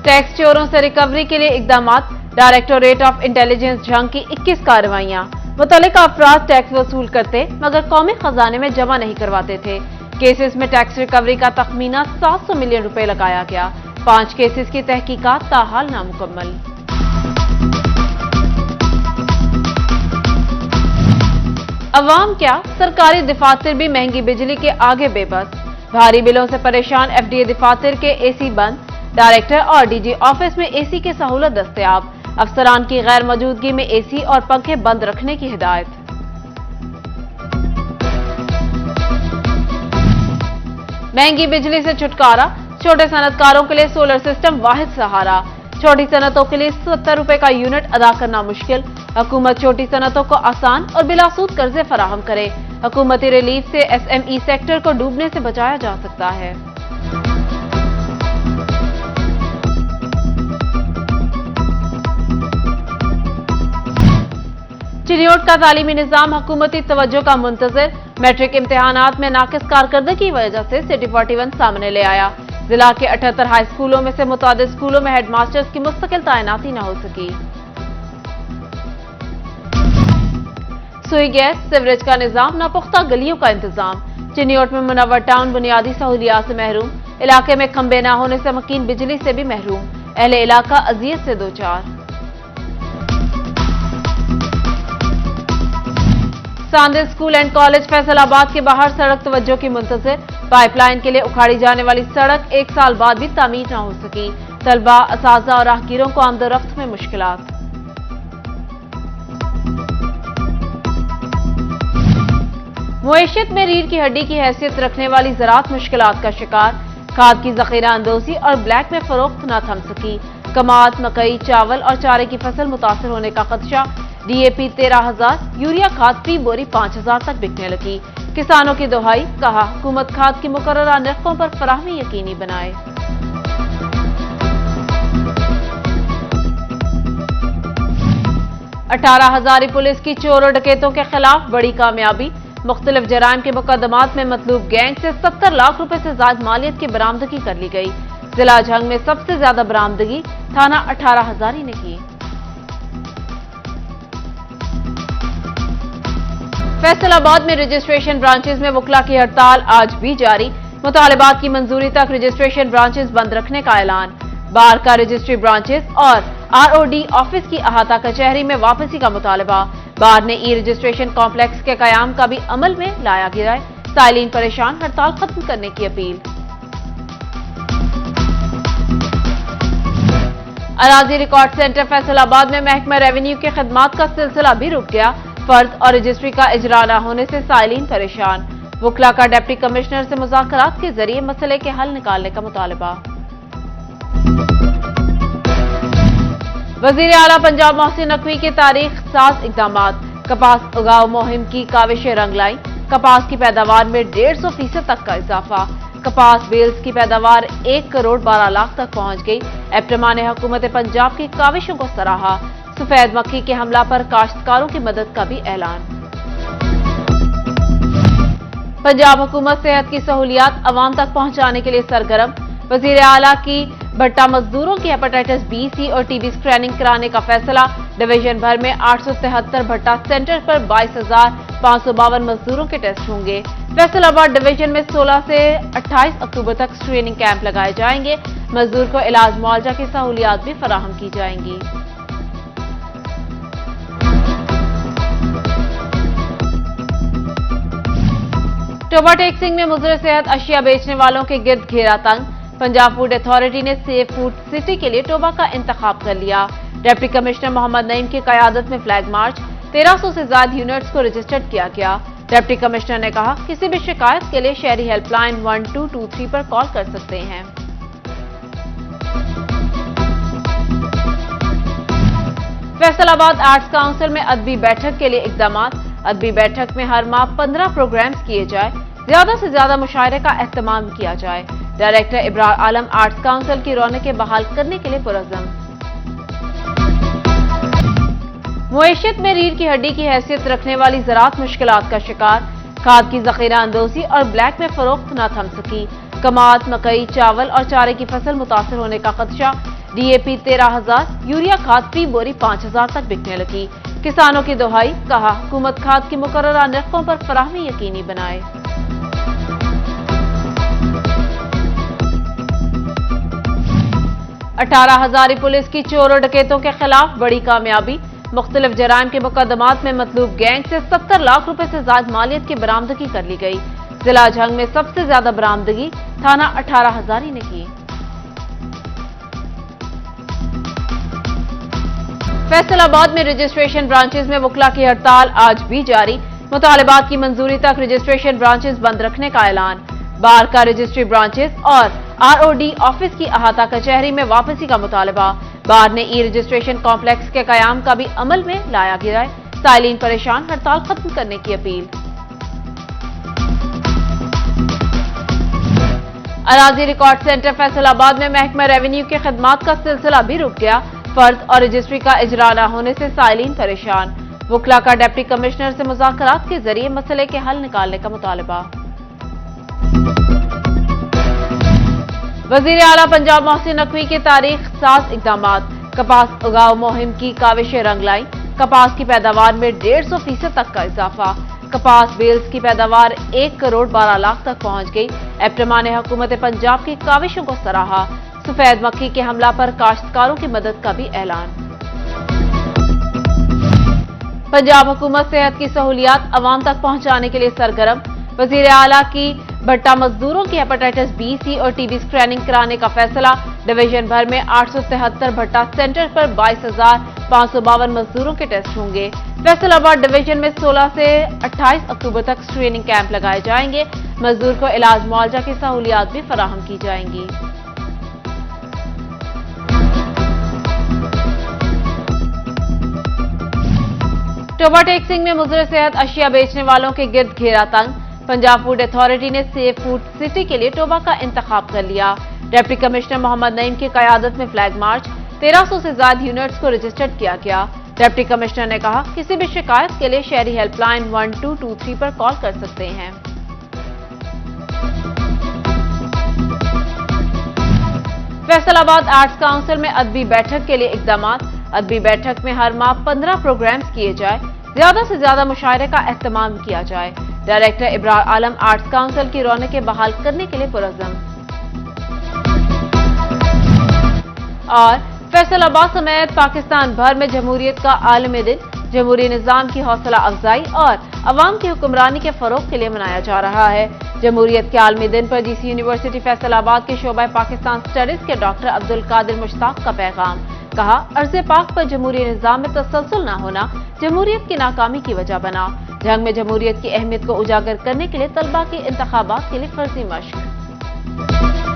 Tax चोरों से recovery के लिए इकदामात। डायरेक्टोरेट ऑफ इंटेलिजेंस जंग की 21 कार्रवाइयां। मुतल्लिका अफराद टैक्स वसूल करते मगर कौमी खजाने में जमा नहीं करवाते थे। केसेस में टैक्स रिकवरी का तखमीना 700 मिलियन रुपए लगाया गया। 5 केसेस की तहकीकात ताहाल नामुकम्मल। अवाम क्या, सरकारी दफातर भी महंगी बिजली के आगे बेबस। भारी बिलों से परेशान एफडीए दफातर के एसी बंद। डायरेक्टर और डीजी ऑफिस में एसी की सहूलत दस्तयाब। अफसरान की गैर मौजूदगी में एसी और पंखे बंद रखने की हिदायत। महंगी बिजली से छुटकारा, छोटे सनतकारों के लिए सोलर सिस्टम वाहिद सहारा। छोटी सनतों के लिए 70 रुपए का यूनिट अदा करना मुश्किल। हुकूमत छोटी सनतों को आसान और बिलासूद कर्जे फराहम करे। हुकूमती रिलीफ से एसएमई सेक्टर को डूबने से बचाया जा सकता है। चिन्योट का तालीमी निजाम हुकूमती तवज्जो का मुंतजर। मैट्रिक इम्तिहानात में नाकिस कारकर्दगी की वजह से सिटी 41 सामने ले आया। जिला के 78 हाई स्कूलों में से मुतादिद स्कूलों में हेडमास्टर्स की मुस्तकिल तैनाती न हो सकी। सुई गैस, सिवरेज का निजाम, नापुख्ता गलियों का इंतजाम। चिन्योट में मुनव्वर टाउन बुनियादी सहूलियात से महरूम। इलाके में खंबे न होने से मकीन बिजली से भी महरूम। अहले इलाका अजियत से दो चार। सांदिल स्कूल एंड कॉलेज फैसलाबाद के बाहर सड़क तवज्जो की मुंतजर। पाइपलाइन के लिए उखाड़ी जाने वाली सड़क 1 साल बाद भी तामीर न हो सकी। तलबा, असातिज़ा और राहगीरों को आमदोरफ्त में मुश्किलात। मुईशत में रीढ़ की हड्डी की हैसियत रखने वाली ज़राअत मुश्किलात का शिकार। खाद की ज़ख़ीरा अंदोज़ी और ब्लैक में फरोख्त न थम सकी। कमात, मकई, चावल और चारे की फसल मुतासर होने का खदशा। डीएपी 13,000, यूरिया खाद फी बोरी 5,000 तक बिकने लगी। किसानों की दुहाई, कहा हुकूमत खाद की मुकर्ररा नरखों पर फराहमी यकीनी बनाए। अठारह हजारी पुलिस की चोरों डकैतों के खिलाफ बड़ी कामयाबी। मुख्तलिफ जराइम के मुकदमात में मतलूब गैंग से 70 लाख रुपए से ज्यादा मालियत की बरामदगी कर ली गई। जिला जंग में सबसे ज्यादा बरामदगी थाना 18 हजारी ने की। फैसलाबाद में रजिस्ट्रेशन ब्रांचेस में वकला की हड़ताल आज भी जारी। मुतालिबात की मंजूरी तक रजिस्ट्रेशन ब्रांचेस बंद रखने का ऐलान। बार का रजिस्ट्री ब्रांचेस और आरओडी ऑफिस की अहाता कचहरी में वापसी का मुतालबा। बार ने ई रजिस्ट्रेशन कॉम्प्लेक्स के कयाम का भी अमल में लाया गया है। साइलिन परेशान, हड़ताल खत्म करने की अपील। अराजी रिकॉर्ड सेंटर फैसलाबाद में महकमा रेवेन्यू के खदमात का सिलसिला भी रुक गया। फर्ज और रजिस्ट्री का इजरा न होने से साइलिन परेशान। वकला का डिप्टी कमिश्नर से मुज़ाकरात के जरिए मसले के हल निकालने का मुतालबा। वजीर आला पंजाब मोहसिन नकवी के तारीख साज इकदामात। कपास उगाओ मुहिम की काविशें रंग लाई। कपास की पैदावार में 150% तक का इजाफा। कपास बेल्स की पैदावार 1 करोड़ 12 लाख तक पहुंच गई। एप्टमा ने हुकूमत पंजाब की काविशों को सराहा। सफेद मक्खी के हमला पर काश्तकारों की मदद का भी ऐलान। पंजाब हुकूमत सेहत की सहूलियात अवाम तक पहुंचाने के लिए सरगर्म। वजीर आला की भट्टा मजदूरों की हेपेटाइटिस बी, सी और टीबी स्क्रीनिंग कराने का फैसला। डिवीजन भर में 873 भट्टा सेंटर पर 22,552 मजदूरों के टेस्ट होंगे। फैसलाबाद डिवीजन में 16 से 28 अक्टूबर तक स्क्रीनिंग कैंप लगाए जाएंगे। मजदूर को इलाज मुआवजा की सहूलियात भी फराहम की जाएंगी। टोबा टेक्सिंग में मुजर सेहत अशिया बेचने वालों के गिर्द घेरा तंग। पंजाब फूड अथॉरिटी ने सेफ फूड सिटी के लिए टोबा का इंतखाब कर लिया। डिप्टी कमिश्नर मोहम्मद नईम की कयादत में फ्लैग मार्च। 1300 से ज्यादा यूनिट्स को रजिस्टर्ड किया गया। डिप्टी कमिश्नर ने कहा किसी भी शिकायत के लिए शहरी हेल्पलाइन 1223 पर कॉल कर सकते हैं। फैसलाबाद आर्ट्स काउंसिल में अदबी बैठक के लिए इकदामात। अदबी बैठक में हर माह 15 प्रोग्राम्स किए जाए। ज्यादा से ज्यादा मुशायरे का एहतमाम किया जाए। डायरेक्टर इब्रार आलम आर्ट्स काउंसिल की रौनकें बहाल करने के लिए पुरअज़्म। मुईशत में रीढ़ की हड्डी की हैसियत रखने वाली ज़राअत मुश्किलात का शिकार। खाद की ज़ख़ीरा अंदोज़ी और ब्लैक में फरोख्त न थम सकी। कमात, मकई, चावल और चारे की फसल मुतासर होने का खदशा। DAP 13,000, यूरिया खाद फी बोरी 5,000 तक बिकने लगी। किसानों की दुहाई, कहा हुकूमत खाद की मुकर्ररा नरखों पर फराहमी यकीनी बनाए। अठारह हजारी पुलिस की चोर और डकैतों के खिलाफ बड़ी कामयाबी। मुख्तलिफ जराइम के मुकदमात में मतलूब गैंग से 70 लाख रुपए से ज्यादा मालियत की बरामदगी कर ली गई। जिला झंग में सबसे ज्यादा बरामदगी थाना 18 हजारी ने की। फैसलाबाद में रजिस्ट्रेशन ब्रांचेस में वकला की हड़ताल आज भी जारी। मुतालिबात की मंजूरी तक रजिस्ट्रेशन ब्रांचेस बंद रखने का ऐलान। बार का रजिस्ट्री ब्रांचेस और ROD ऑफिस की अहाता कचहरी में वापसी का मुतालबा। बार ने ई रजिस्ट्रेशन कॉम्प्लेक्स के कयाम का भी अमल में लाया गया है। साइलिन परेशान, हड़ताल खत्म करने की अपील। अराजी रिकॉर्ड सेंटर फैसलाबाद में महकमा रेवेन्यू की खिदमात का सिलसिला भी रुक गया। फर्ज और रजिस्ट्री का इजरा न होने से साइलिन परेशान। वकला का डिप्टी कमिश्नर से मुज़ाकरात के जरिए मसले के हल निकालने का मुतालबा। वजीर आला पंजाब मोहसिन नकवी की तारीख साज इकदामात। कपास उगाओ मुहिम की काविशें रंग लाई। कपास की पैदावार में 150% तक का इजाफा। कपास बेल्स की पैदावार 1 करोड़ 12 लाख तक पहुंच गई। एप्टमा ने हुकूमत पंजाब की काविशों को सराहा। सफेद मक्खी के हमला पर काश्तकारों की मदद का भी ऐलान। पंजाब हुकूमत सेहत की सहूलियात अवाम तक पहुंचाने के लिए सरगर्म। वजीर आला की भट्टा मजदूरों की हेपेटाइटिस B, C और TB स्क्रीनिंग कराने का फैसला। डिवीजन भर में 873 भट्टा सेंटर पर 22,552 मजदूरों के टेस्ट होंगे। फैसलाबाद डिवीजन में 16 से 28 अक्टूबर तक स्क्रीनिंग कैंप लगाए जाएंगे। मजदूर को इलाज मुआवजा की सहूलियात भी फराहम की जाएंगी। टोबा टेक सिंह में मुजर सेहत अशिया बेचने वालों के गिर्द घेरा तंग। पंजाब फूड अथॉरिटी ने सेफ फूड सिटी के लिए टोबा का इंतखाब कर लिया। डिप्टी कमिश्नर मोहम्मद नईम की कयादत में फ्लैग मार्च। 1300 से ज्यादा यूनिट्स को रजिस्टर्ड किया गया। डिप्टी कमिश्नर ने कहा किसी भी शिकायत के लिए शहरी हेल्पलाइन 1223 पर कॉल कर सकते हैं। फैसलाबाद आर्ट्स काउंसिल में अदबी बैठक के लिए इकदामात। अदबी बैठक में हर माह 15 प्रोग्राम्स किए जाए। ज्यादा से ज्यादा मुशायरे का एहतमाम किया जाए। डायरेक्टर इब्रार आलम आर्ट्स काउंसिल की रौनकें बहाल करने के लिए पुरअज़्म। और फैसलाबाद समेत पाकिस्तान भर में जमहूरियत का आलमी दिन जमहूरी निजाम की हौसला अफजाई और अवाम की हुक्मरानी के फरोग के लिए मनाया जा रहा है। जमहूरियत के आलमी दिन पर GC यूनिवर्सिटी फैसलाबाद के शोबा पाकिस्तान स्टडीज के डॉक्टर अब्दुल कादिर मुश्ताक का पैगाम। कहा अर्ज़े पाक पर जमहूरी निजाम में तसलसल न होना जमहूरियत की नाकामी की वजह बना। जंग में जमहूरियत की अहमियत को उजागर करने के लिए तलबा के इंतखाबात के लिए फर्जी मश्क।